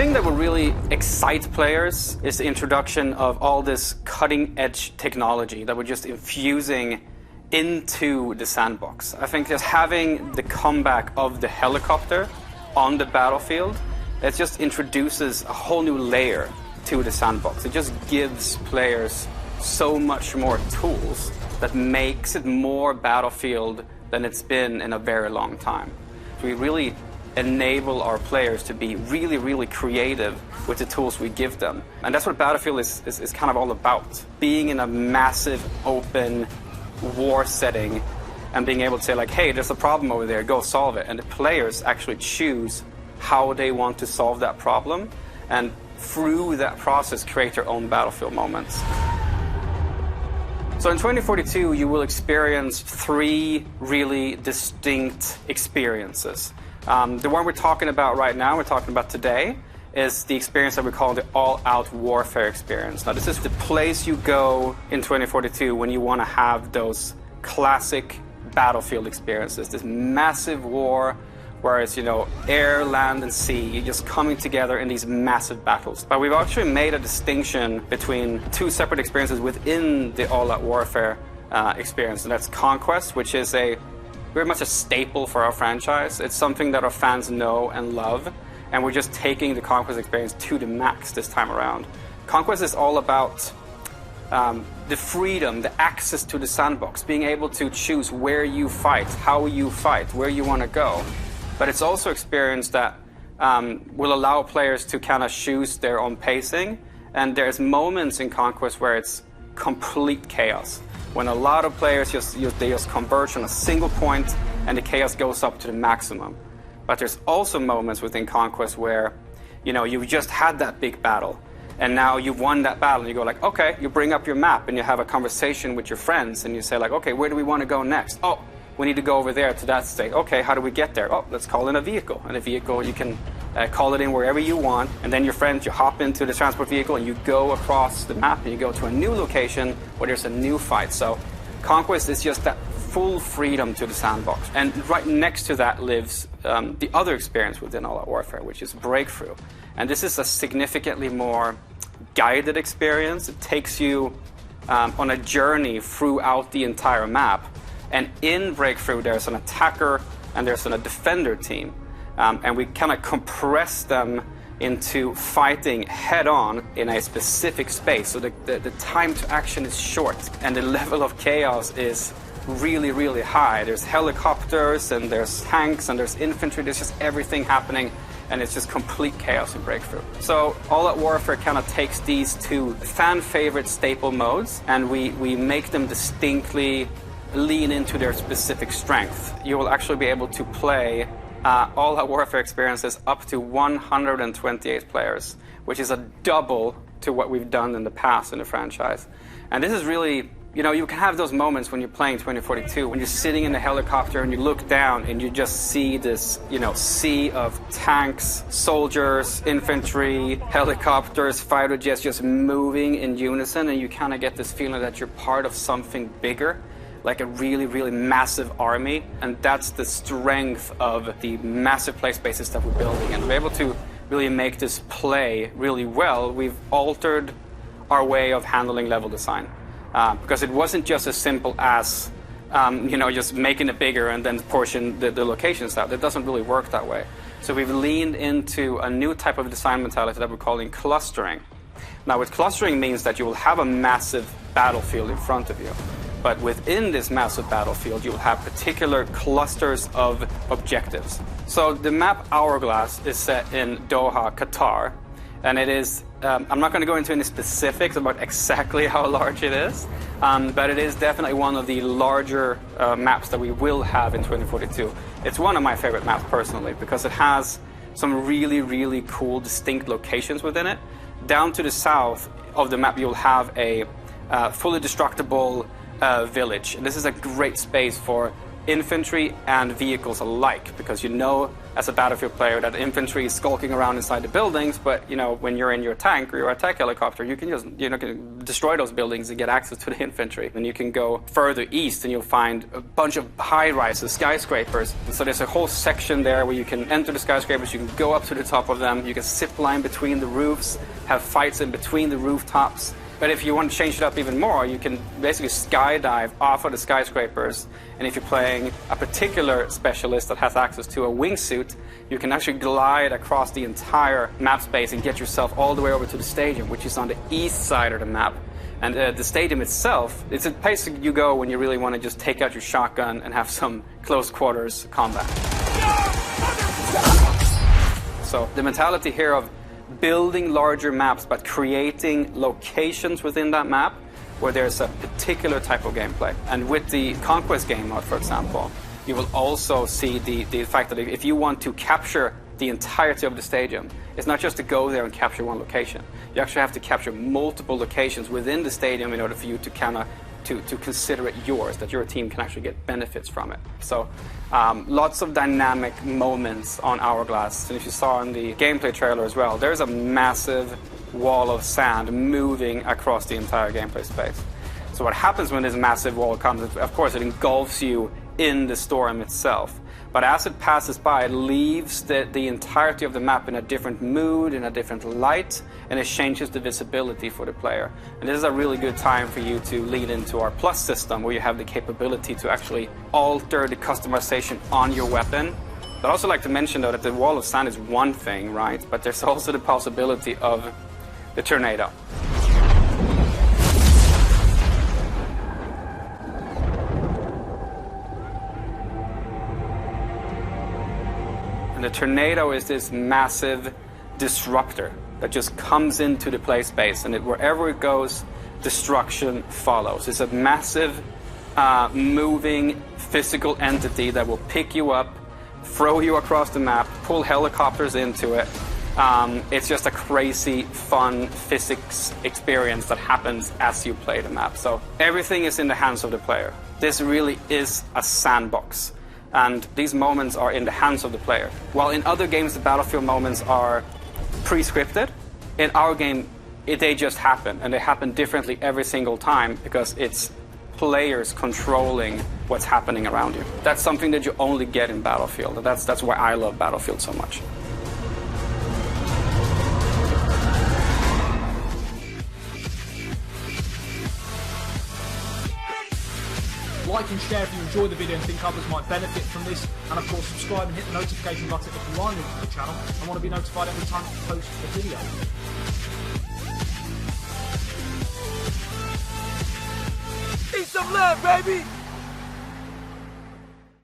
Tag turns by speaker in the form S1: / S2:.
S1: thing that will really excite players is the introduction of all this cutting-edge technology that we're just infusing into the sandbox. I think just having the comeback of the helicopter on the battlefield, it just introduces a whole new layer to the sandbox. It just gives players so much more tools that makes it more Battlefield than it's been in a very long time. We really enable our players to be really, really creative with the tools we give them. And that's what Battlefield is kind of all about. Being in a massive, open war setting and being able to say, like, hey, there's a problem over there, go solve it. And the players actually choose how they want to solve that problem, and through that process create their own Battlefield moments. So in 2042, you will experience 3 really distinct experiences. The one we're talking about right now, we're talking about today, is the experience that we call the all-out warfare experience. Now, this is the place you go in 2042 when you want to have those classic Battlefield experiences, this massive war where it's, you know, air, land, and sea just coming together in these massive battles. But we've actually made a distinction between 2 separate experiences within the all-out warfare experience, and that's Conquest, which is very much a staple for our franchise. It's something that our fans know and love, and we're just taking the Conquest experience to the max this time around. Conquest is all about the freedom, the access to the sandbox, being able to choose where you fight, how you fight, where you want to go. But it's also experience that will allow players to kind of choose their own pacing, and there's moments in Conquest where it's complete chaos. When a lot of players they just converge on a single point and the chaos goes up to the maximum. But there's also moments within Conquest where, you know, you've just had that big battle and now you've won that battle and you go like, okay, you bring up your map and you have a conversation with your friends and you say like, okay, where do we want to go next? Oh, we need to go over there to that state. Okay, how do we get there? Oh, let's call in a vehicle. And a vehicle, you can call it in wherever you want, and then your friends, you hop into the transport vehicle and you go across the map and you go to a new location where there's a new fight. So Conquest is just that full freedom to the sandbox. And right next to that lives the other experience within All Out Warfare, which is Breakthrough. And this is a significantly more guided experience. It takes you on a journey throughout the entire map. And in Breakthrough, there's an attacker and there's a defender team. And we kind of compress them into fighting head-on in a specific space. So the time to action is short, and the level of chaos is really, really high. There's helicopters, and there's tanks, and there's infantry. There's just everything happening, and it's just complete chaos in Breakthrough. So All Out Warfare kind of takes these 2 fan-favorite staple modes, and we make them distinctly lean into their specific strength. You will actually be able to play All Out Warfare experiences up to 128 players, which is a double to what we've done in the past in the franchise. And this is really, you know, you can have those moments when you're playing 2042, when you're sitting in the helicopter and you look down and you just see this, you know, sea of tanks, soldiers, infantry, helicopters, fighter jets just moving in unison, and you kind of get this feeling that you're part of something bigger, like a really, really massive army. And that's the strength of the massive play spaces that we're building. And we're able to really make this play really well. We've altered our way of handling level design. Because it wasn't just as simple as, you know, just making it bigger and then portion the locations out. It doesn't really work that way. So we've leaned into a new type of design mentality that we're calling clustering. Now, what clustering means that you will have a massive battlefield in front of you. But within this massive battlefield, you will have particular clusters of objectives. So the map Hourglass is set in Doha, Qatar. And it is, I'm not going to go into any specifics about exactly how large it is, but it is definitely one of the larger maps that we will have in 2042. It's one of my favorite maps personally, because it has some really, really cool, distinct locations within it. Down to the south of the map, you'll have a fully destructible village. And this is a great space for infantry and vehicles alike, because you know as a Battlefield player that infantry is skulking around inside the buildings, but when you're in your tank or your attack helicopter, you can just can destroy those buildings and get access to the infantry. And you can go further east and you'll find a bunch of high-rises, skyscrapers. And so there's a whole section there where you can enter the skyscrapers, you can go up to the top of them, you can zip line between the roofs, have fights in between the rooftops. But if you want to change it up even more, you can basically skydive off of the skyscrapers. And if you're playing a particular specialist that has access to a wingsuit, you can actually glide across the entire map space and get yourself all the way over to the stadium, which is on the east side of the map. And the stadium itself, it's a place you go when you really want to just take out your shotgun and have some close quarters combat. So the mentality here of building larger maps, but creating locations within that map where there's a particular type of gameplay. And with the Conquest game mode, for example, you will also see the fact that if you want to capture the entirety of the stadium, it's not just to go there and capture one location. You actually have to capture multiple locations within the stadium in order for you to kind of to consider it yours, that your team can actually get benefits from it. So lots of dynamic moments on Hourglass. And if you saw in the gameplay trailer as well, there's a massive wall of sand moving across the entire gameplay space. So what happens when this massive wall comes, of course it engulfs you in the storm itself. But as it passes by, it leaves the entirety of the map in a different mood, in a different light, and it changes the visibility for the player. And this is a really good time for you to lead into our Plus system, where you have the capability to actually alter the customization on your weapon. But I'd also like to mention, though, that the wall of sand is one thing, right? But there's also the possibility of the tornado. And the tornado is this massive disruptor that just comes into the play space, and wherever it goes, destruction follows. It's a massive, moving, physical entity that will pick you up, throw you across the map, pull helicopters into it. It's just a crazy, fun physics experience that happens as you play the map. So everything is in the hands of the player. This really is a sandbox. And these moments are in the hands of the player. While in other games the Battlefield moments are pre-scripted, in our game they just happen, and they happen differently every single time because it's players controlling what's happening around you. That's something that you only get in Battlefield, and that's why I love Battlefield so much.
S2: Like and share if you enjoy the video and think others might benefit from this, and of course subscribe and hit the notification button if you are new to the channel and want to be notified every time I post a video.
S3: Eat some love, baby!